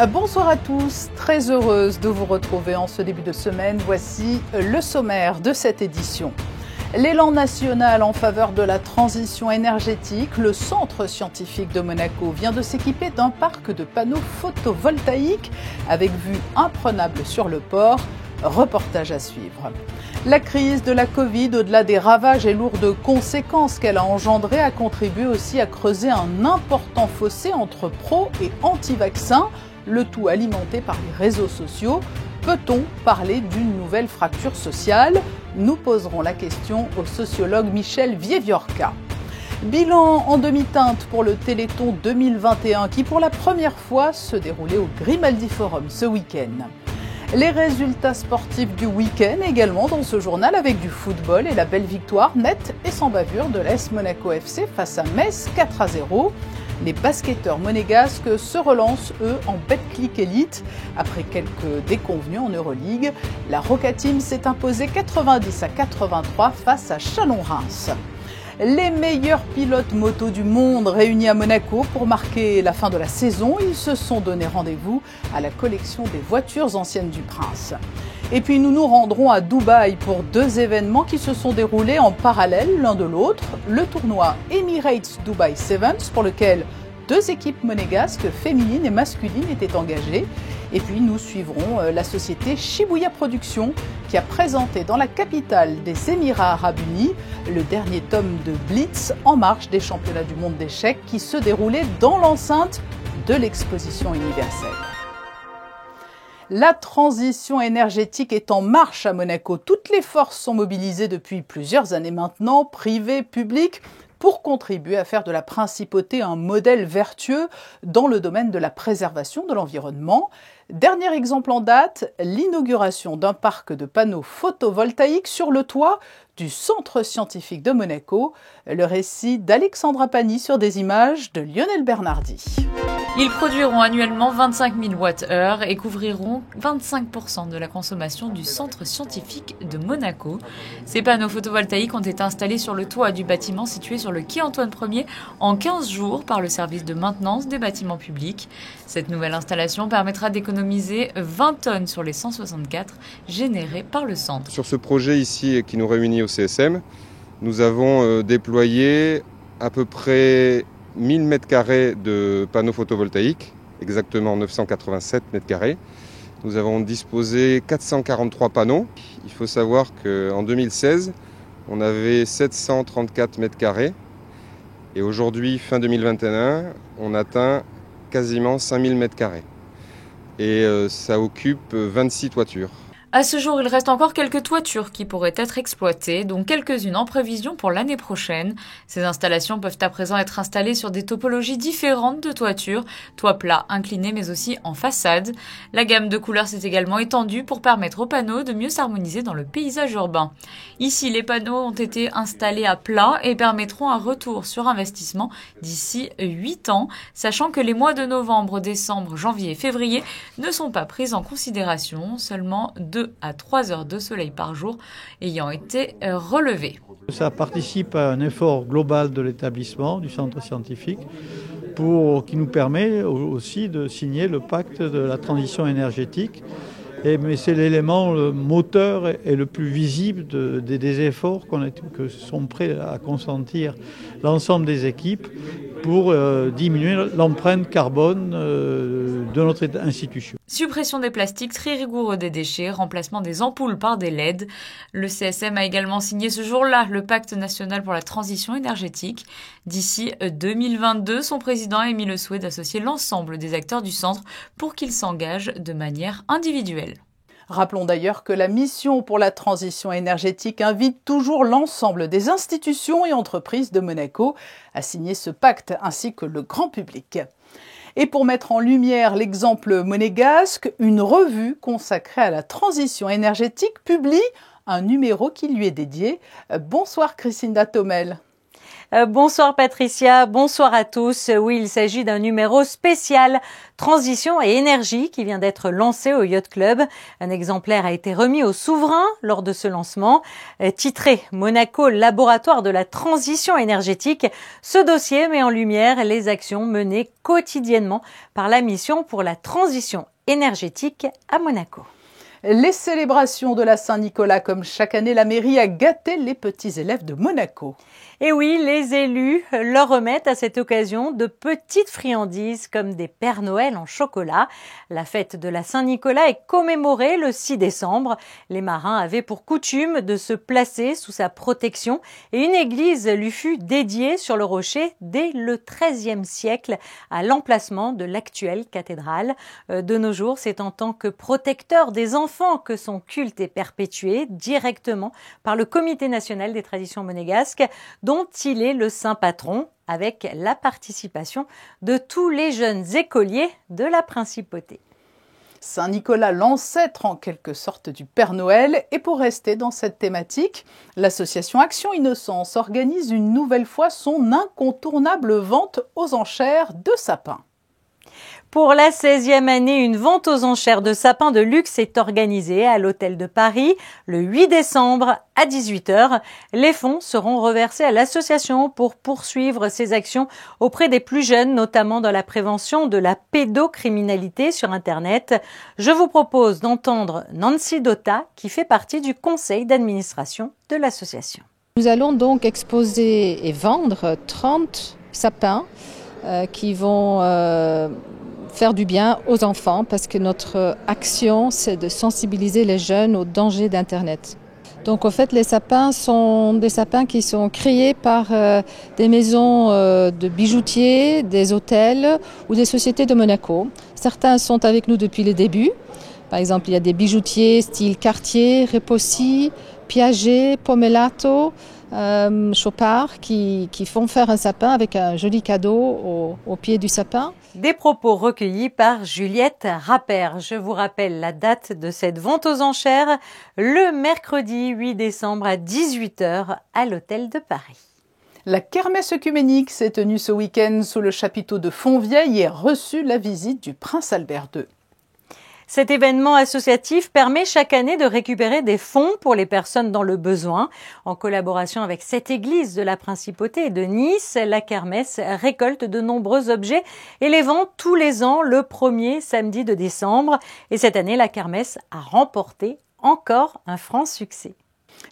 Bonsoir à tous, très heureuse de vous retrouver en ce début de semaine. Voici le sommaire de cette édition. L'élan national en faveur de la transition énergétique, le Centre scientifique de Monaco vient de s'équiper d'un parc de panneaux photovoltaïques avec vue imprenable sur le port. Reportage à suivre. La crise de la Covid, au-delà des ravages et lourdes conséquences qu'elle a engendrées, a contribué aussi à creuser un important fossé entre pro et anti-vaccins, le tout alimenté par les réseaux sociaux. Peut-on parler d'une nouvelle fracture sociale ? Nous poserons la question au sociologue Michel Vieviorca. Bilan en demi-teinte pour le Téléthon 2021 qui pour la première fois se déroulait au Grimaldi Forum ce week-end. Les résultats sportifs du week-end également dans ce journal avec du football et la belle victoire nette et sans bavure de l'AS Monaco FC face à Metz 4-0. Les basketteurs monégasques se relancent, eux, en Betclic Elite. Après quelques déconvenues en Euroleague, la Roca Team s'est imposée 90-83 face à Chalon-Reims. Les meilleurs pilotes moto du monde réunis à Monaco pour marquer la fin de la saison. Ils se sont donné rendez-vous à la collection des voitures anciennes du Prince. Et puis nous nous rendrons à Dubaï pour deux événements qui se sont déroulés en parallèle l'un de l'autre. Le tournoi Emirates Dubai Sevens pour lequel deux équipes monégasques féminines et masculines étaient engagées. Et puis nous suivrons la société Shibuya Productions qui a présenté dans la capitale des Émirats Arabes Unis le dernier tome de Blitz en marge des championnats du monde d'échecs qui se déroulaient dans l'enceinte de l'exposition universelle. La transition énergétique est en marche à Monaco. Toutes les forces sont mobilisées depuis plusieurs années maintenant, privées, publiques, pour contribuer à faire de la principauté un modèle vertueux dans le domaine de la préservation de l'environnement. Dernier exemple en date, l'inauguration d'un parc de panneaux photovoltaïques sur le toit du Centre scientifique de Monaco. Le récit d'Alexandra Pani sur des images de Lionel Bernardi. Ils produiront annuellement 25 000 Wh et couvriront 25% de la consommation du Centre scientifique de Monaco. Ces panneaux photovoltaïques ont été installés sur le toit du bâtiment situé sur le quai Antoine Ier en 15 jours par le service de maintenance des bâtiments publics. Cette nouvelle installation permettra d'économiser 20 tonnes sur les 164 générées par le centre. Sur ce projet ici qui nous réunit au CSM, nous avons déployé à peu près 1000 m² de panneaux photovoltaïques, exactement 987 m². Nous avons disposé 443 panneaux. Il faut savoir qu'en 2016, on avait 734 m². Et aujourd'hui, fin 2021, on atteint quasiment 5000 m². Et ça occupe 26 toitures. À ce jour, il reste encore quelques toitures qui pourraient être exploitées, dont quelques-unes en prévision pour l'année prochaine. Ces installations peuvent à présent être installées sur des topologies différentes de toitures, toit plat, incliné, mais aussi en façade. La gamme de couleurs s'est également étendue pour permettre aux panneaux de mieux s'harmoniser dans le paysage urbain. Ici, les panneaux ont été installés à plat et permettront un retour sur investissement d'ici 8 ans, sachant que les mois de novembre, décembre, janvier et février ne sont pas pris en considération, seulement 2 à 3 heures de soleil par jour ayant été relevés. Ça participe à un effort global de l'établissement, du centre scientifique, qui nous permet aussi de signer le pacte de la transition énergétique. Mais c'est l'élément le moteur et le plus visible des efforts que sont prêts à consentir l'ensemble des équipes pour diminuer l'empreinte carbone de notre institution. Suppression des plastiques, tri rigoureux des déchets, remplacement des ampoules par des LED. Le CSM a également signé ce jour-là le pacte national pour la transition énergétique. D'ici 2022, son président a émis le souhait d'associer l'ensemble des acteurs du centre pour qu'ils s'engagent de manière individuelle. Rappelons d'ailleurs que la mission pour la transition énergétique invite toujours l'ensemble des institutions et entreprises de Monaco à signer ce pacte, ainsi que le grand public. Et pour mettre en lumière l'exemple monégasque, une revue consacrée à la transition énergétique publie un numéro qui lui est dédié. Bonsoir Christine Datomel. Bonsoir Patricia, bonsoir à tous. Oui, il s'agit d'un numéro spécial Transition et énergie qui vient d'être lancé au Yacht Club. Un exemplaire a été remis au souverain lors de ce lancement. Titré Monaco, laboratoire de la transition énergétique, ce dossier met en lumière les actions menées quotidiennement par la mission pour la transition énergétique à Monaco. Les célébrations de la Saint-Nicolas, comme chaque année, la mairie a gâté les petits élèves de Monaco. Et oui, les élus leur remettent à cette occasion de petites friandises comme des Pères Noël en chocolat. La fête de la Saint-Nicolas est commémorée le 6 décembre. Les marins avaient pour coutume de se placer sous sa protection et une église lui fut dédiée sur le rocher dès le XIIIe siècle à l'emplacement de l'actuelle cathédrale. De nos jours, c'est en tant que protecteur des enfants que son culte est perpétué directement par le Comité national des traditions monégasques, dont il est le saint patron, avec la participation de tous les jeunes écoliers de la principauté. Saint-Nicolas, l'ancêtre en quelque sorte du Père Noël. Et pour rester dans cette thématique, l'association Action Innocence organise une nouvelle fois son incontournable vente aux enchères de sapins. Pour la 16e année, une vente aux enchères de sapins de luxe est organisée à l'Hôtel de Paris le 8 décembre à 18h. Les fonds seront reversés à l'association pour poursuivre ses actions auprès des plus jeunes, notamment dans la prévention de la pédocriminalité sur Internet. Je vous propose d'entendre Nancy Dota, qui fait partie du conseil d'administration de l'association. Nous allons donc exposer et vendre 30 sapins qui vont faire du bien aux enfants, parce que notre action, c'est de sensibiliser les jeunes aux dangers d'Internet. Donc en fait, les sapins sont des sapins qui sont créés par des maisons de bijoutiers, des hôtels ou des sociétés de Monaco. Certains sont avec nous depuis le début. Par exemple, il y a des bijoutiers style Cartier, Repossi, Piaget, Pomellato, Chopard qui font faire un sapin avec un joli cadeau au pied du sapin. Des propos recueillis par Juliette Rappert. Je vous rappelle la date de cette vente aux enchères, le mercredi 8 décembre à 18h à l'Hôtel de Paris. La kermesse œcuménique s'est tenue ce week-end sous le chapiteau de Fontvieille et a reçu la visite du prince Albert II. Cet événement associatif permet chaque année de récupérer des fonds pour les personnes dans le besoin. En collaboration avec cette église de la Principauté et de Nice, la kermesse récolte de nombreux objets et les vend tous les ans le premier samedi de décembre. Et cette année, la kermesse a remporté encore un franc succès.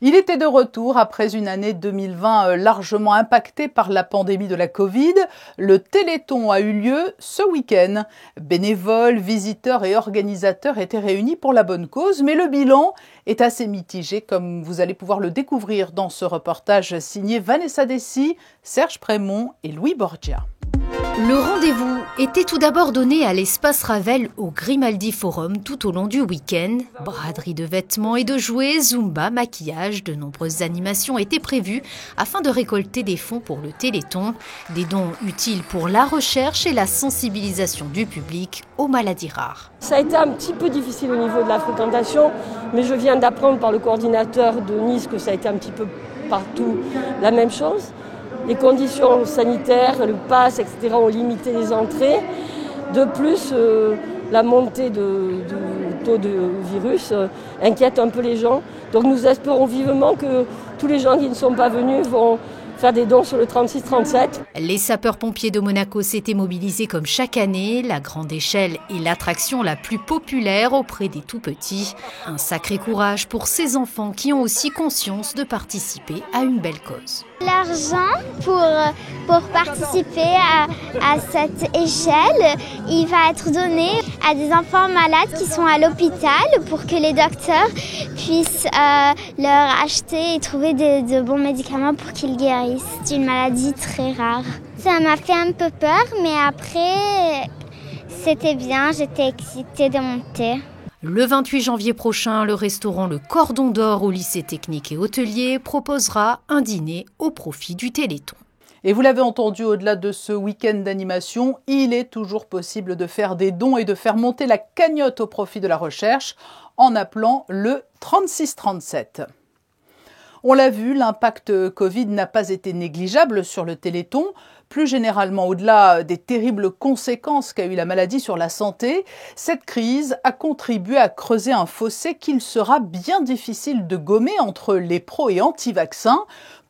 Il était de retour après une année 2020 largement impactée par la pandémie de la Covid. Le Téléthon a eu lieu ce week-end. Bénévoles, visiteurs et organisateurs étaient réunis pour la bonne cause, mais le bilan est assez mitigé, comme vous allez pouvoir le découvrir dans ce reportage signé Vanessa Dessy, Serge Prémont et Louis Borgia. Le rendez-vous était tout d'abord donné à l'espace Ravel au Grimaldi Forum tout au long du week-end. Braderie de vêtements et de jouets, zumba, maquillage, de nombreuses animations étaient prévues afin de récolter des fonds pour le Téléthon. Des dons utiles pour la recherche et la sensibilisation du public aux maladies rares. Ça a été un petit peu difficile au niveau de la fréquentation, mais je viens d'apprendre par le coordinateur de Nice que ça a été un petit peu partout la même chose. Les conditions sanitaires, le pass, etc. ont limité les entrées. De plus, la montée du taux de virus inquiète un peu les gens. Donc nous espérons vivement que tous les gens qui ne sont pas venus vont faire des dons sur le 36-37. Les sapeurs-pompiers de Monaco s'étaient mobilisés comme chaque année. La grande échelle est l'attraction la plus populaire auprès des tout-petits. Un sacré courage pour ces enfants qui ont aussi conscience de participer à une belle cause. L'argent pour participer à cette échelle, il va être donné à des enfants malades qui sont à l'hôpital pour que les docteurs puissent leur acheter et trouver de bons médicaments pour qu'ils guérissent d'une maladie très rare. Ça m'a fait un peu peur, mais après, c'était bien, j'étais excitée de monter. Le 28 janvier prochain, le restaurant Le Cordon d'Or au lycée technique et hôtelier proposera un dîner au profit du Téléthon. Et vous l'avez entendu, au-delà de ce week-end d'animation, il est toujours possible de faire des dons et de faire monter la cagnotte au profit de la recherche en appelant le 3637. On l'a vu, l'impact Covid n'a pas été négligeable sur le Téléthon. Plus généralement, au-delà des terribles conséquences qu'a eu la maladie sur la santé, cette crise a contribué à creuser un fossé qu'il sera bien difficile de gommer entre les pros et anti-vaccins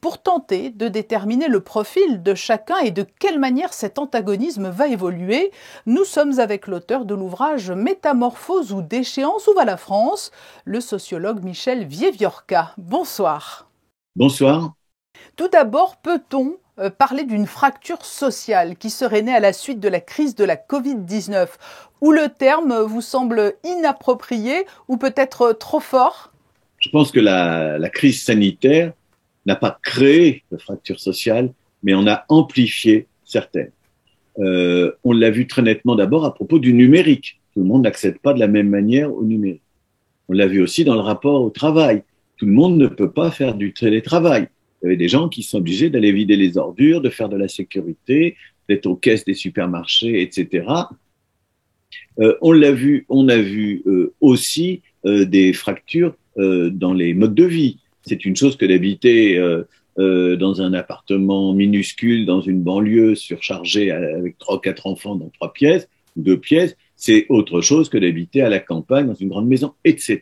pour tenter de déterminer le profil de chacun et de quelle manière cet antagonisme va évoluer. Nous sommes avec l'auteur de l'ouvrage « Métamorphose ou déchéance, où va la France ?», le sociologue Michel Vieviorca. Bonsoir. Bonsoir. Tout d'abord, peut-on parler d'une fracture sociale qui serait née à la suite de la crise de la Covid-19, où le terme vous semble inapproprié ou peut-être trop fort? Je pense que la crise sanitaire n'a pas créé de fracture sociale, mais en a amplifié certaines. On l'a vu très nettement d'abord à propos du numérique. Tout le monde n'accède pas de la même manière au numérique. On l'a vu aussi dans le rapport au travail. Tout le monde ne peut pas faire du télétravail. Il y avait des gens qui sont obligés d'aller vider les ordures, de faire de la sécurité, d'être aux caisses des supermarchés, etc. On a vu aussi des fractures dans les modes de vie. C'est une chose que d'habiter dans un appartement minuscule, dans une banlieue surchargée avec 3 ou 4 enfants dans 3 pièces ou 2 pièces. C'est autre chose que d'habiter à la campagne, dans une grande maison, etc.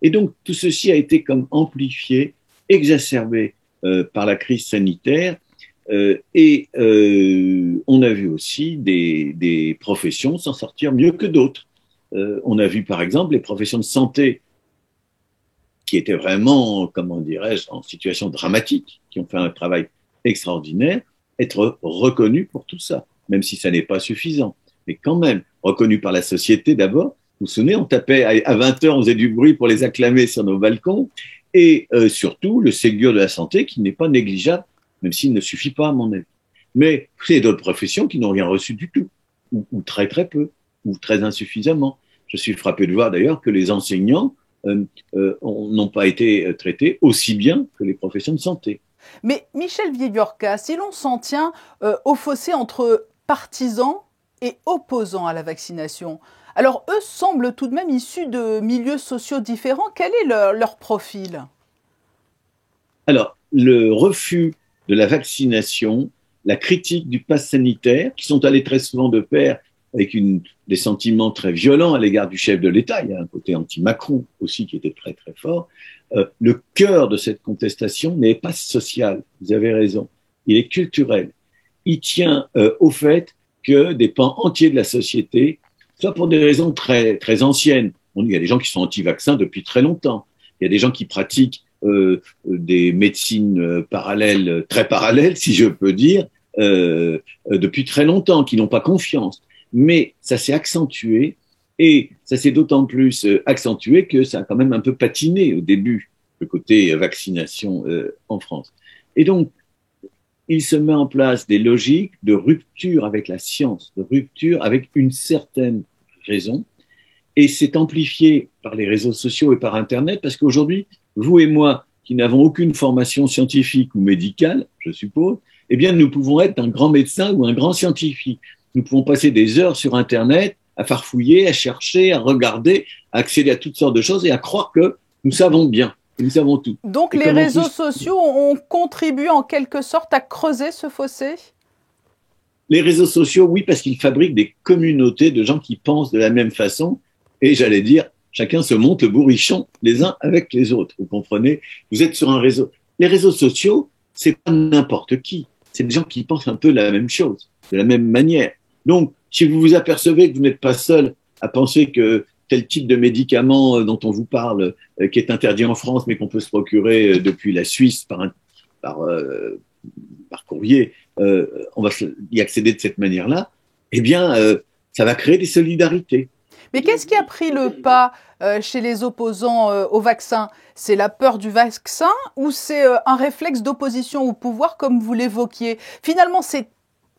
Et donc, tout ceci a été comme amplifié, exacerbé par la crise sanitaire. On a vu aussi des professions s'en sortir mieux que d'autres. On a vu, par exemple, les professions de santé qui étaient vraiment, comment dirais-je, en situation dramatique, qui ont fait un travail extraordinaire, être reconnus pour tout ça, même si ça n'est pas suffisant. Mais quand même, reconnus par la société d'abord. Vous vous souvenez, on tapait à 20h, on faisait du bruit pour les acclamer sur nos balcons. Et surtout, le Ségur de la santé qui n'est pas négligeable, même s'il ne suffit pas à mon avis. Mais il y a d'autres professions qui n'ont rien reçu du tout, ou très très peu, ou très insuffisamment. Je suis frappé de voir d'ailleurs que les enseignants n'ont pas été traités aussi bien que les professions de santé. Mais Michel Vieviorca, si l'on s'en tient au fossé entre partisans et opposants à la vaccination, alors eux semblent tout de même issus de milieux sociaux différents. Quel est leur profil? Alors, le refus de la vaccination, la critique du pass sanitaire, qui sont allés très souvent de pair avec des sentiments très violents à l'égard du chef de l'État. Il y a un côté anti-Macron aussi qui était très très fort. Le cœur de cette contestation n'est pas social, vous avez raison, il est culturel. Il tient au fait que des pans entiers de la société, soit pour des raisons très, très anciennes. Il y a des gens qui sont anti-vaccins depuis très longtemps. Il y a des gens qui pratiquent des médecines parallèles, très parallèles, si je peux dire, depuis très longtemps, qui n'ont pas confiance. Mais ça s'est accentué, et ça s'est d'autant plus accentué que ça a quand même un peu patiné au début, le côté vaccination en France. Et donc, il se met en place des logiques de rupture avec la science, de rupture avec une certaine raison, et c'est amplifié par les réseaux sociaux et par Internet, parce qu'aujourd'hui, vous et moi, qui n'avons aucune formation scientifique ou médicale, je suppose, eh bien, nous pouvons être un grand médecin ou un grand scientifique. Nous pouvons passer des heures sur Internet à farfouiller, à chercher, à regarder, à accéder à toutes sortes de choses et à croire que nous savons bien, que nous savons tout. Donc les réseaux sociaux ont contribué en quelque sorte à creuser ce fossé? Les réseaux sociaux, oui, parce qu'ils fabriquent des communautés de gens qui pensent de la même façon et j'allais dire, chacun se monte le bourrichon les uns avec les autres. Vous comprenez? Vous êtes sur un réseau. Les réseaux sociaux, c'est pas n'importe qui. C'est des gens qui pensent un peu la même chose, de la même manière. Donc, si vous vous apercevez que vous n'êtes pas seul à penser que tel type de médicament dont on vous parle, qui est interdit en France, mais qu'on peut se procurer depuis la Suisse par courrier, on va y accéder de cette manière-là, eh bien, ça va créer des solidarités. Mais qu'est-ce qui a pris le pas chez les opposants au vaccin? C'est la peur du vaccin ou c'est un réflexe d'opposition au pouvoir, comme vous l'évoquiez? Finalement, c'est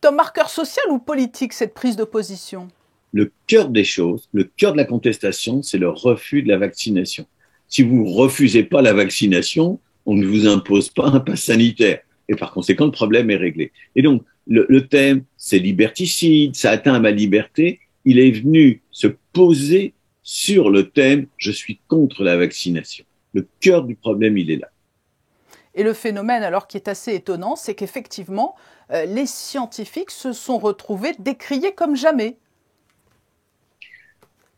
un marqueur social ou politique, cette prise de position? Le cœur des choses, le cœur de la contestation, c'est le refus de la vaccination. Si vous ne refusez pas la vaccination, on ne vous impose pas un pass sanitaire. Et par conséquent, le problème est réglé. Et donc, le thème, c'est liberticide, ça atteint à ma liberté. Il est venu se poser sur le thème « Je suis contre la vaccination ». Le cœur du problème, il est là. Et le phénomène, alors qui est assez étonnant, c'est qu'effectivement, les scientifiques se sont retrouvés décriés comme jamais.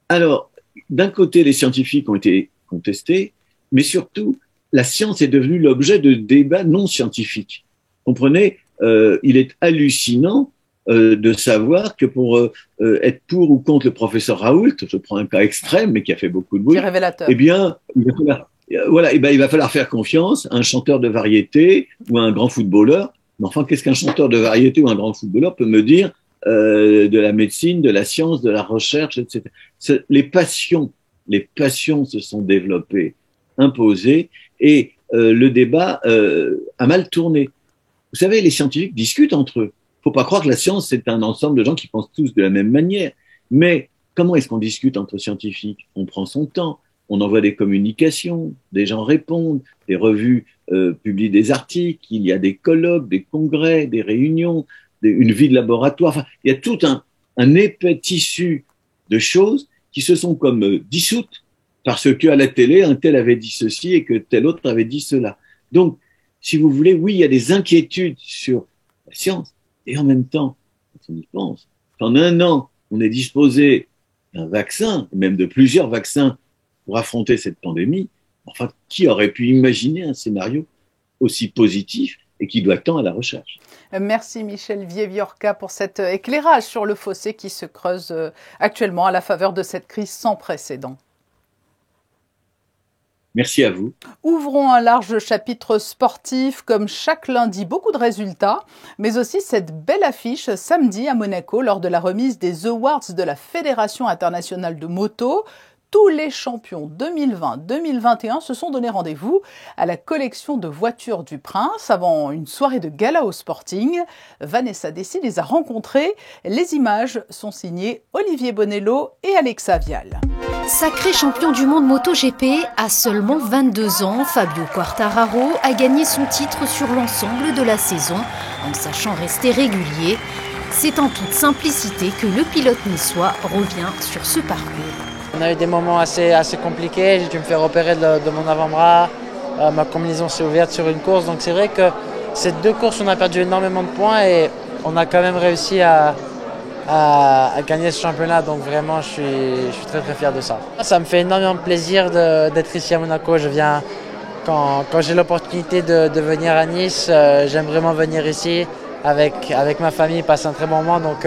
Alors, d'un côté, les scientifiques ont été contestés, mais surtout, la science est devenue l'objet de débats non scientifiques. Comprenez, il est hallucinant de savoir que pour être pour ou contre le professeur Raoult, je prends un cas extrême, mais qui a fait beaucoup de bruit, révélateur. Eh bien, il va falloir faire confiance à un chanteur de variété ou à un grand footballeur. Mais enfin, qu'est-ce qu'un chanteur de variété ou un grand footballeur peut me dire de la médecine, de la science, de la recherche, etc. Les passions se sont développées, imposées, et le débat a mal tourné. Vous savez, les scientifiques discutent entre eux. Faut pas croire que la science, c'est un ensemble de gens qui pensent tous de la même manière. Mais comment est-ce qu'on discute entre scientifiques? On prend son temps, on envoie des communications, des gens répondent, des revues publient des articles, il y a des colloques, des congrès, des réunions, une vie de laboratoire. Enfin, il y a tout un épais tissu de choses qui se sont comme dissoutes parce que à la télé, un tel avait dit ceci et que tel autre avait dit cela. Donc, si vous voulez, oui, il y a des inquiétudes sur la science. Et en même temps, quand on y pense, qu'en un an, on est disposé d'un vaccin, même de plusieurs vaccins pour affronter cette pandémie, enfin, qui aurait pu imaginer un scénario aussi positif et qui doit tant à la recherche? Merci Michel Vieviorca pour cet éclairage sur le fossé qui se creuse actuellement à la faveur de cette crise sans précédent. Merci à vous. Ouvrons un large chapitre sportif, comme chaque lundi, beaucoup de résultats, mais aussi cette belle affiche samedi à Monaco lors de la remise des Awards de la Fédération internationale de moto. Tous les champions 2020-2021 se sont donné rendez-vous à la collection de voitures du Prince avant une soirée de gala au Sporting. Vanessa Dessy les a rencontrés. Les images sont signées Olivier Bonello et Alexa Vial. Sacré champion du monde MotoGP, à seulement 22 ans, Fabio Quartararo a gagné son titre sur l'ensemble de la saison en sachant rester régulier. C'est en toute simplicité que le pilote niçois revient sur ce parcours. On a eu des moments assez compliqués, j'ai dû me faire opérer de mon avant-bras, ma combinaison s'est ouverte sur une course, donc c'est vrai que ces deux courses on a perdu énormément de points et on a quand même réussi à gagner ce championnat, donc vraiment je suis très très fier de ça. Ça me fait énormément plaisir d'être ici à Monaco, je viens quand j'ai l'opportunité de venir à Nice, j'aime vraiment venir ici avec ma famille, passer un très bon moment, donc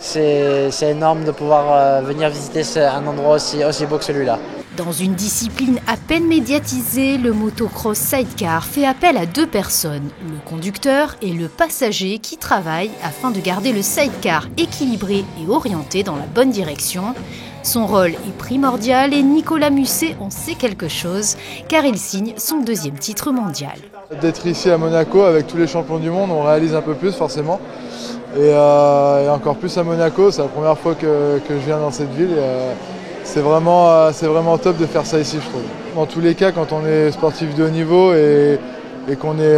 c'est énorme de pouvoir venir visiter un endroit aussi beau que celui-là. Dans une discipline à peine médiatisée, le motocross sidecar fait appel à deux personnes, le conducteur et le passager qui travaillent afin de garder le sidecar équilibré et orienté dans la bonne direction. Son rôle est primordial et Nicolas Musset en sait quelque chose car il signe son 2e titre mondial. D'être ici à Monaco avec tous les champions du monde, on réalise un peu plus forcément. Et encore plus à Monaco, c'est la première fois que je viens dans cette ville. C'est vraiment top de faire ça ici, je trouve. Dans tous les cas, quand on est sportif de haut niveau et qu'on est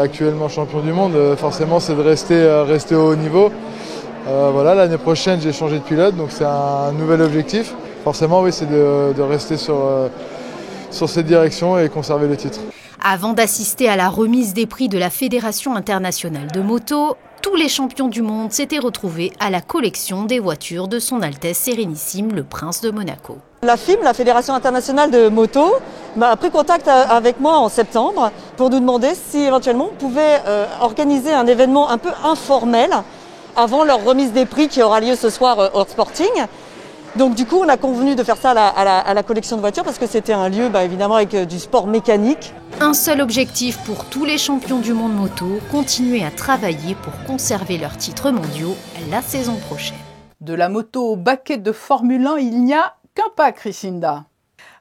actuellement champion du monde, forcément c'est de rester au haut niveau. Voilà, l'année prochaine j'ai changé de pilote, donc c'est un nouvel objectif. Forcément oui, c'est de rester sur cette direction et conserver le titre. Avant d'assister à la remise des prix de la Fédération internationale de moto, tous les champions du monde s'étaient retrouvés à la collection des voitures de son Altesse Sérénissime, le Prince de Monaco. La FIM, la Fédération internationale de moto, a pris contact avec moi en septembre pour nous demander si éventuellement on pouvait organiser un événement un peu informel avant leur remise des prix qui aura lieu ce soir au Sporting. Donc du coup, on a convenu de faire ça à la collection de voitures parce que c'était un lieu évidemment avec du sport mécanique. Un seul objectif pour tous les champions du monde moto, continuer à travailler pour conserver leurs titres mondiaux la saison prochaine. De la moto au baquet de Formule 1, il n'y a qu'un pas, Chrisinda.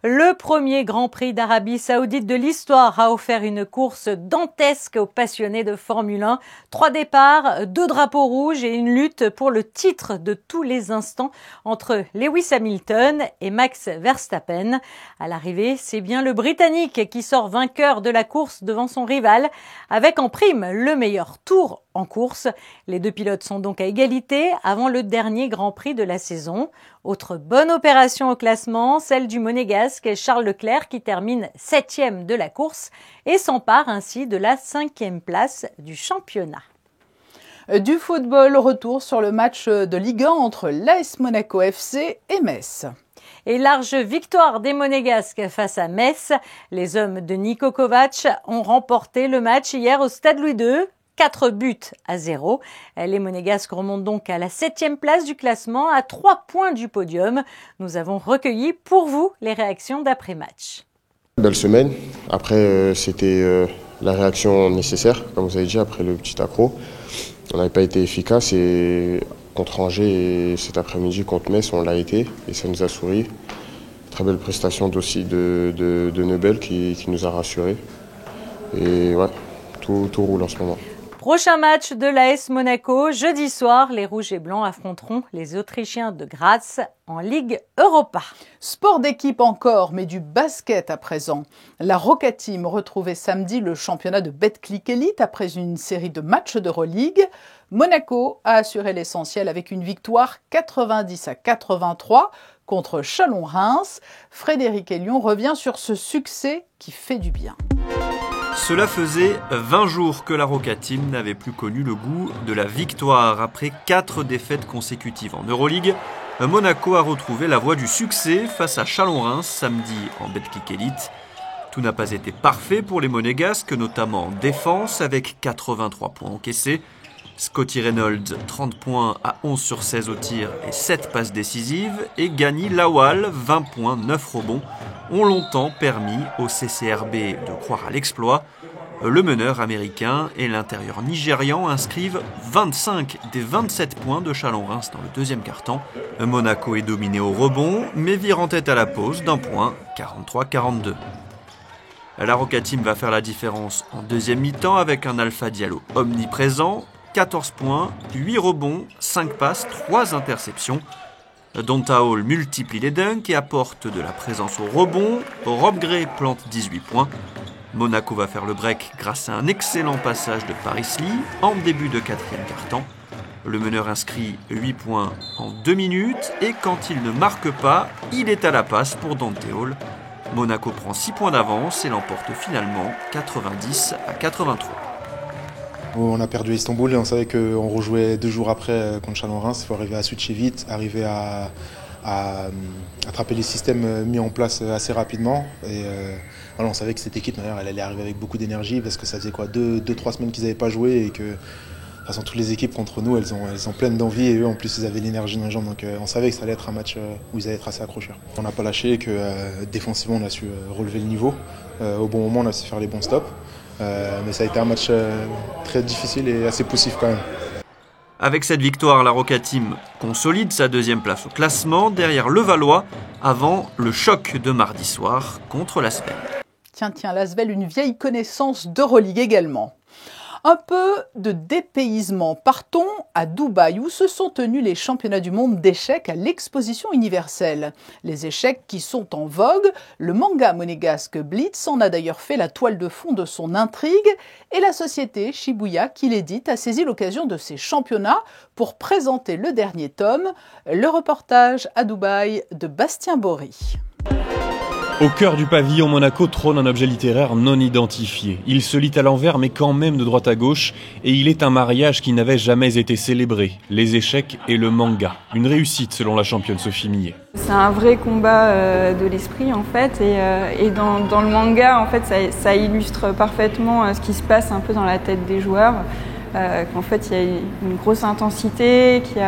Le premier Grand Prix d'Arabie Saoudite de l'histoire a offert une course dantesque aux passionnés de Formule 1. 3 départs, 2 drapeaux rouges et une lutte pour le titre de tous les instants entre Lewis Hamilton et Max Verstappen. À l'arrivée, c'est bien le Britannique qui sort vainqueur de la course devant son rival, avec en prime le meilleur tour en course. Les deux pilotes sont donc à égalité avant le dernier Grand Prix de la saison. Autre bonne opération au classement, celle du monégasque Charles Leclerc qui termine 7e de la course et s'empare ainsi de la 5e place du championnat. Du football, retour sur le match de Ligue 1 entre l'AS Monaco FC et Metz. Et large victoire des Monégasques face à Metz. Les hommes de Niko Kovac ont remporté le match hier au Stade Louis II. 4-0. Les Monégasques remontent donc à la 7e place du classement, à 3 points du podium. Nous avons recueilli pour vous les réactions d'après-match. Belle semaine. Après, c'était la réaction nécessaire, comme vous avez dit, après le petit accro. On n'avait pas été efficace et contre Angers et cet après-midi contre Metz, on l'a été et ça nous a souri. Très belle prestation aussi de Nebel qui nous a rassurés. Et ouais, tout roule en ce moment. Prochain match de l'AS Monaco. Jeudi soir, les Rouges et Blancs affronteront les Autrichiens de Graz en Ligue Europa. Sport d'équipe encore, mais du basket à présent. La Roca Team retrouvait samedi le championnat de Betclic Elite après une série de matchs d'Euroleague. Monaco a assuré l'essentiel avec une victoire 90-83 contre Chalon-Reims. Frédéric Elion revient sur ce succès qui fait du bien. Cela faisait 20 jours que la Roca Team n'avait plus connu le goût de la victoire. Après 4 défaites consécutives en Euroleague, Monaco a retrouvé la voie du succès face à Chalon-Reims samedi en Betclic Elite. Tout n'a pas été parfait pour les Monégasques, notamment en défense avec 83 points encaissés. Scotty Reynolds, 30 points à 11 sur 16 au tir et 7 passes décisives. Et Gani Lawal, 20 points, 9 rebonds, ont longtemps permis au CCRB de croire à l'exploit. Le meneur américain et l'intérieur nigérian inscrivent 25 des 27 points de Chalon-Reims dans le deuxième quart-temps. Monaco est dominé au rebond, mais vire en tête à la pause d'un point, 43-42. La Roca Team va faire la différence en deuxième mi-temps avec un Alpha Diallo omniprésent. 14 points, 8 rebonds, 5 passes, 3 interceptions. Donta Hall multiplie les dunks et apporte de la présence au rebond. Rob Gray plante 18 points. Monaco va faire le break grâce à un excellent passage de Paris Lee en début de quatrième quart-temps. Le meneur inscrit 8 points en 2 minutes et quand il ne marque pas, il est à la passe pour Donta Hall. Monaco prend 6 points d'avance et l'emporte finalement 90-83. On a perdu Istanbul et on savait qu'on rejouait 2 jours après contre Chalon-Reims. Il faut arriver à switcher vite, arriver à attraper les systèmes mis en place assez rapidement. Et voilà, on savait que cette équipe, d'ailleurs, elle allait arriver avec beaucoup d'énergie parce que ça faisait 2-3 semaines qu'ils n'avaient pas joué et que de toute façon, toutes les équipes contre nous, elles sont pleines d'envie et eux, en plus, ils avaient l'énergie dans les jambes. Donc on savait que ça allait être un match où ils allaient être assez accrocheurs. On n'a pas lâché et que défensivement, on a su relever le niveau. Au bon moment, on a su faire les bons stops. Mais ça a été un match très difficile et assez poussif quand même. Avec cette victoire, la Roca Team consolide sa deuxième place au classement derrière Levallois avant le choc de mardi soir contre l'Asvel. Tiens, l'Asvel, une vieille connaissance d'Euroleague également. Un peu de dépaysement. Partons à Dubaï où se sont tenus les championnats du monde d'échecs à l'exposition universelle. Les échecs qui sont en vogue, le manga monégasque Blitz en a d'ailleurs fait la toile de fond de son intrigue et la société Shibuya qui l'édite a saisi l'occasion de ces championnats pour présenter le dernier tome. Le reportage à Dubaï de Bastien Bory. Au cœur du pavillon Monaco trône un objet littéraire non identifié. Il se lit à l'envers mais quand même de droite à gauche et il est un mariage qui n'avait jamais été célébré, les échecs et le manga. Une réussite selon la championne Sophie Millet. C'est un vrai combat de l'esprit en fait et dans le manga en fait ça illustre parfaitement ce qui se passe un peu dans la tête des joueurs. Qu'en fait il y a une grosse intensité, qu'il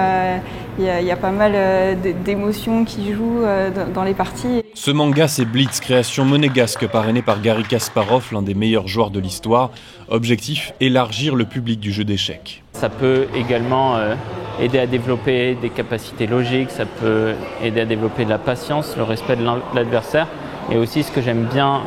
y a pas mal d'émotions qui jouent dans les parties. Ce manga, c'est Blitz, création monégasque parrainée par Garry Kasparov, l'un des meilleurs joueurs de l'histoire. Objectif, élargir le public du jeu d'échecs. Ça peut également aider à développer des capacités logiques, ça peut aider à développer de la patience, le respect de l'adversaire. Et aussi ce que j'aime bien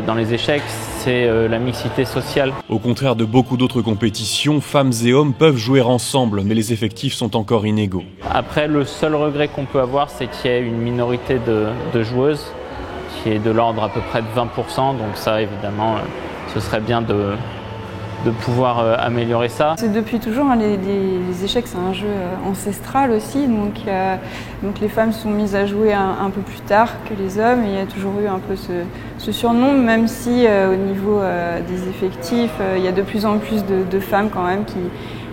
dans les échecs, c'est la mixité sociale. Au contraire de beaucoup d'autres compétitions, femmes et hommes peuvent jouer ensemble, mais les effectifs sont encore inégaux. Après, le seul regret qu'on peut avoir, c'est qu'il y ait une minorité de joueuses qui est de l'ordre à peu près de 20%. Donc ça, évidemment, ce serait bien de pouvoir améliorer ça. C'est depuis toujours, hein, les échecs, c'est un jeu ancestral aussi, donc les femmes sont mises à jouer un peu plus tard que les hommes, et il y a toujours eu un peu ce surnom, même si au niveau des effectifs, il y a de plus en plus de femmes quand même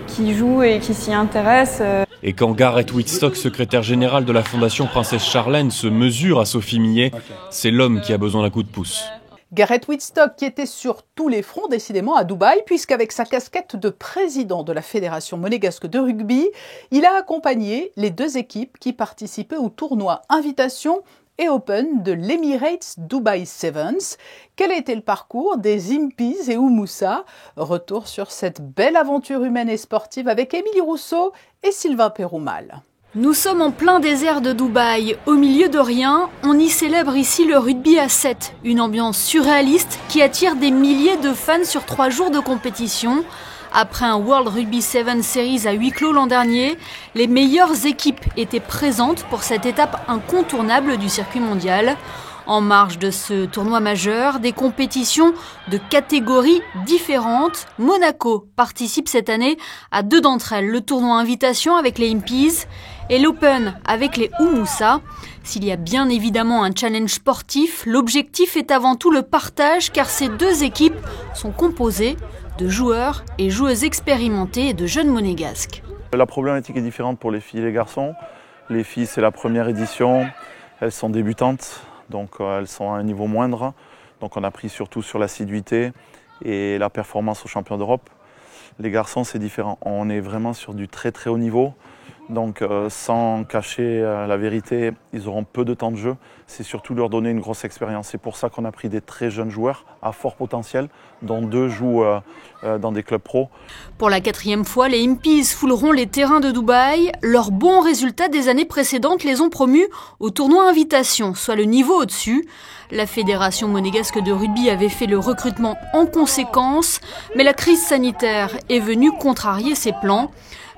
qui jouent et qui s'y intéressent. Et quand Gareth Wittstock, secrétaire général de la Fondation Princesse Charlène, se mesure à Sophie Millet, c'est l'homme qui a besoin d'un coup de pouce. Gareth Wittstock qui était sur tous les fronts décidément à Dubaï, puisqu'avec sa casquette de président de la Fédération monégasque de rugby, il a accompagné les deux équipes qui participaient au tournoi Invitation et Open de l'Emirates Dubai Sevens. Quel a été le parcours des Impies et Oumoussa? Retour sur cette belle aventure humaine et sportive avec Émilie Rousseau et Sylvain Péroumal. Nous sommes en plein désert de Dubaï, au milieu de rien. On y célèbre ici le rugby à 7, une ambiance surréaliste qui attire des milliers de fans sur 3 jours de compétition. Après un World Rugby 7 Series à huis clos l'an dernier, les meilleures équipes étaient présentes pour cette étape incontournable du circuit mondial. En marge de ce tournoi majeur, des compétitions de catégories différentes. Monaco participe cette année à 2 d'entre elles, le tournoi Invitation avec les Impies et l'Open avec les Oumoussa. S'il y a bien évidemment un challenge sportif, l'objectif est avant tout le partage, car ces 2 équipes sont composées de joueurs et joueuses expérimentés et de jeunes monégasques. La problématique est différente pour les filles et les garçons. Les filles, c'est la première édition, elles sont débutantes, donc elles sont à un niveau moindre. Donc on a pris surtout sur l'assiduité et la performance aux champions d'Europe. Les garçons, c'est différent, on est vraiment sur du très très haut niveau. Donc sans cacher la vérité, ils auront peu de temps de jeu. C'est surtout leur donner une grosse expérience. C'est pour ça qu'on a pris des très jeunes joueurs à fort potentiel, dont 2 jouent dans des clubs pro. Pour la 4e fois, les Impies fouleront les terrains de Dubaï. Leurs bons résultats des années précédentes les ont promus au tournoi Invitation, soit le niveau au-dessus. La Fédération monégasque de rugby avait fait le recrutement en conséquence, mais la crise sanitaire est venue contrarier ces plans.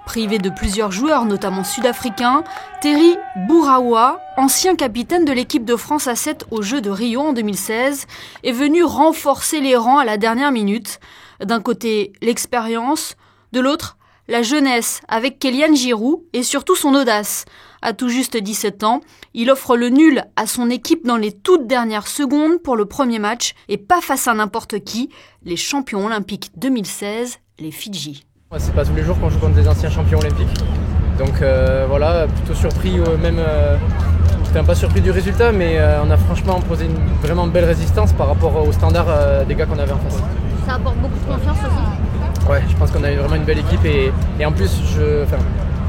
Privé de plusieurs joueurs, notamment sud-africains, Terry Bouraoua, ancien capitaine de l'équipe de France à 7 aux Jeux de Rio en 2016, est venu renforcer les rangs à la dernière minute. D'un côté, l'expérience, de l'autre, la jeunesse avec Kélian Giroud et surtout son audace. À tout juste 17 ans, il offre le nul à son équipe dans les toutes dernières secondes pour le premier match et pas face à n'importe qui, les champions olympiques 2016, les Fidji. C'est pas tous les jours qu'on joue contre des anciens champions olympiques, donc voilà, plutôt surpris, pas surpris du résultat, mais on a franchement posé une vraiment belle résistance par rapport aux standards des gars qu'on avait en face. Ça apporte beaucoup de confiance aussi. Ouais, je pense qu'on a eu vraiment une belle équipe et en plus,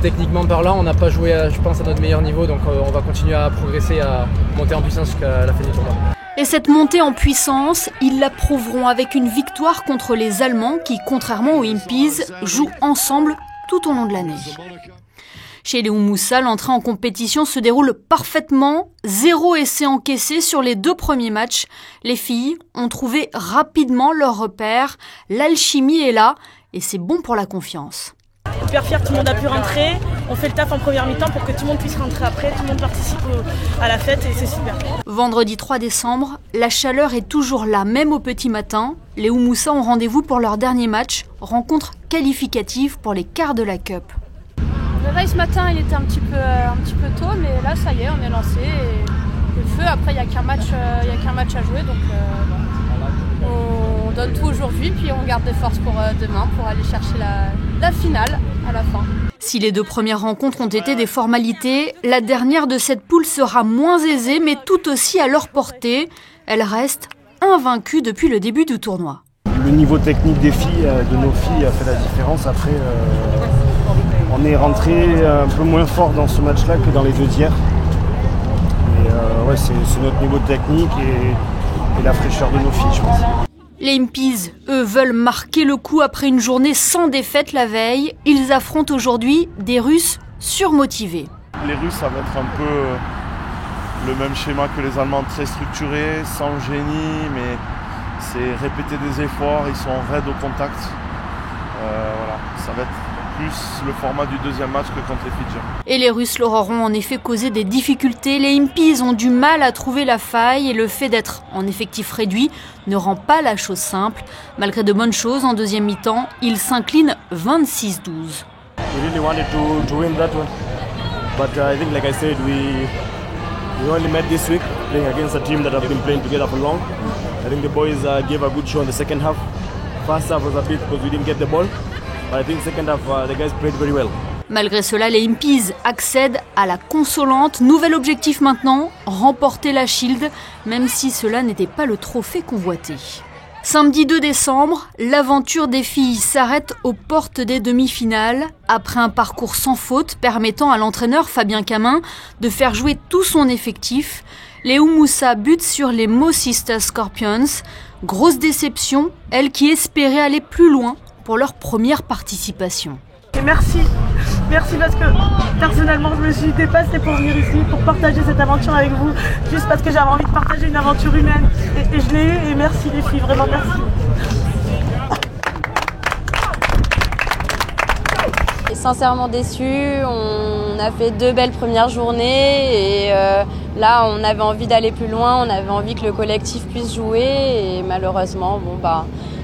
techniquement parlant, on n'a pas joué, je pense, à notre meilleur niveau, donc on va continuer à progresser, à monter en puissance jusqu'à la fin du tournoi. Et cette montée en puissance, ils la prouveront avec une victoire contre les Allemands qui, contrairement aux Impies, jouent ensemble tout au long de l'année. Chez les Oumoussa, l'entrée en compétition se déroule parfaitement. 0 essai encaissé sur les 2 premiers matchs. Les filles ont trouvé rapidement leur repère. L'alchimie est là et c'est bon pour la confiance. Hyper fier, tout le monde a pu rentrer. On fait le taf en première mi-temps pour que tout le monde puisse rentrer après. Tout le monde participe à la fête et c'est super. Vendredi 3 décembre, la chaleur est toujours là, même au petit matin. Les Oumoussa ont rendez-vous pour leur dernier match, rencontre qualificative pour les quarts de la Cup. Le réveil ce matin, il était un petit peu tôt, mais là, ça y est, on est lancé. Et le feu, après, il n'y a qu'un match à jouer, donc on donne tout aujourd'hui, puis on garde des forces pour demain, pour aller chercher la finale à la fin. Si les 2 premières rencontres ont été des formalités, la dernière de cette poule sera moins aisée, mais tout aussi à leur portée. Elle reste invaincue depuis le début du tournoi. Le niveau technique des filles, de nos filles, a fait la différence. Après, on est rentré un peu moins fort dans ce match-là que dans les 2 d'hier. Mais c'est notre niveau technique et la fraîcheur de nos filles, je pense. Les Impies, eux, veulent marquer le coup après une journée sans défaite la veille. Ils affrontent aujourd'hui des Russes surmotivés. Les Russes, ça va être un peu le même schéma que les Allemands, très structurés, sans génie, mais c'est répéter des efforts, ils sont raides au contact. Voilà, ça va être plus le format du deuxième match que contre les Fidjiens. Et les Russes leur auront en effet causé des difficultés. Les Impies ont du mal à trouver la faille et le fait d'être en effectif réduit ne rend pas la chose simple. Malgré de bonnes choses, en deuxième mi-temps, ils s'inclinent 26-12. We really wanted to win that one, but I think, like I said, we only met this week playing against a team that have been playing together for long. I think the boys gave a good show in the second half. First half was a bit because we didn't get the ball, but I think second half the guys played very well. Malgré cela, les Impies accèdent à la consolante. Nouvel objectif maintenant, remporter la Shield, même si cela n'était pas le trophée convoité. Samedi 2 décembre, l'aventure des filles s'arrête aux portes des demi-finales. Après un parcours sans faute permettant à l'entraîneur Fabien Camin de faire jouer tout son effectif, les Oumoussa butent sur les Mo Sisters Scorpions. Grosse déception, elles qui espéraient aller plus loin pour leur première participation. Et merci parce que personnellement je me suis dépassée pour venir ici, pour partager cette aventure avec vous, juste parce que j'avais envie de partager une aventure humaine et je l'ai eu et merci les filles, vraiment merci. Et sincèrement déçue, on a fait 2 belles premières journées et là on avait envie d'aller plus loin, on avait envie que le collectif puisse jouer et malheureusement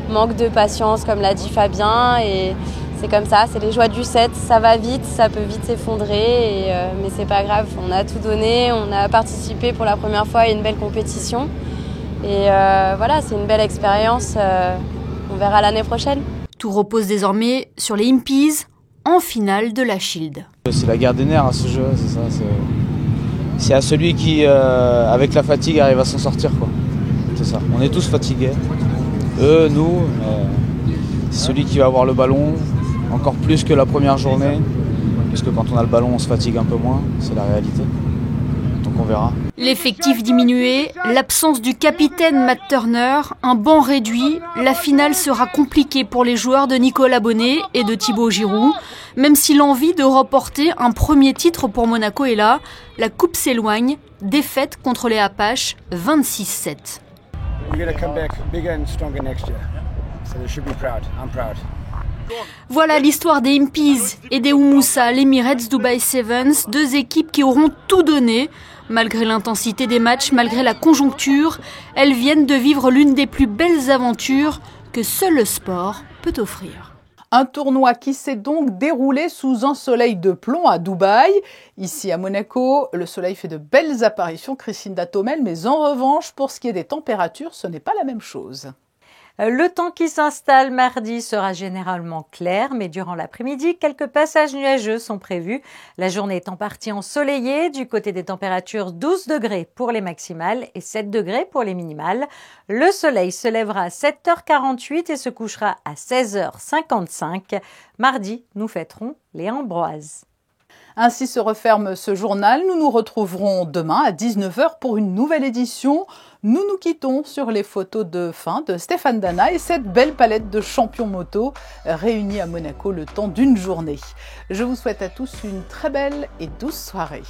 manque de patience comme l'a dit Fabien et c'est comme ça, c'est les joies du set, ça va vite, ça peut vite s'effondrer, mais c'est pas grave, on a tout donné, on a participé pour la première fois à une belle compétition. Et voilà, c'est une belle expérience, on verra l'année prochaine. Tout repose désormais sur les Impies en finale de la Shield. C'est la guerre des nerfs à ce jeu, c'est ça. C'est à celui qui, avec la fatigue, arrive à s'en sortir, quoi. C'est ça, on est tous fatigués, eux, nous, c'est celui qui va avoir le ballon, encore plus que la première journée, puisque quand on a le ballon, on se fatigue un peu moins, c'est la réalité. Donc on verra. L'effectif diminué, l'absence du capitaine Matt Turner, un banc réduit, la finale sera compliquée pour les joueurs de Nicolas Bonnet et de Thibaut Giroud. Même si l'envie de remporter un premier titre pour Monaco est là, la coupe s'éloigne, défaite contre les Apaches 26-7. Voilà l'histoire des Impies et des Oumoussa, l'Emirates Dubai Sevens, 2 équipes qui auront tout donné. Malgré l'intensité des matchs, malgré la conjoncture, elles viennent de vivre l'une des plus belles aventures que seul le sport peut offrir. Un tournoi qui s'est donc déroulé sous un soleil de plomb à Dubaï. Ici à Monaco, le soleil fait de belles apparitions, Christine Datomel, mais en revanche, pour ce qui est des températures, ce n'est pas la même chose. Le temps qui s'installe mardi sera généralement clair, mais durant l'après-midi, quelques passages nuageux sont prévus. La journée est en partie ensoleillée, du côté des températures 12 degrés pour les maximales et 7 degrés pour les minimales. Le soleil se lèvera à 7h48 et se couchera à 16h55. Mardi, nous fêterons les Ambroises. Ainsi se referme ce journal. Nous nous retrouverons demain à 19h pour une nouvelle édition. Nous nous quittons sur les photos de fin de Stéphane Dana et cette belle palette de champions moto réunis à Monaco le temps d'une journée. Je vous souhaite à tous une très belle et douce soirée.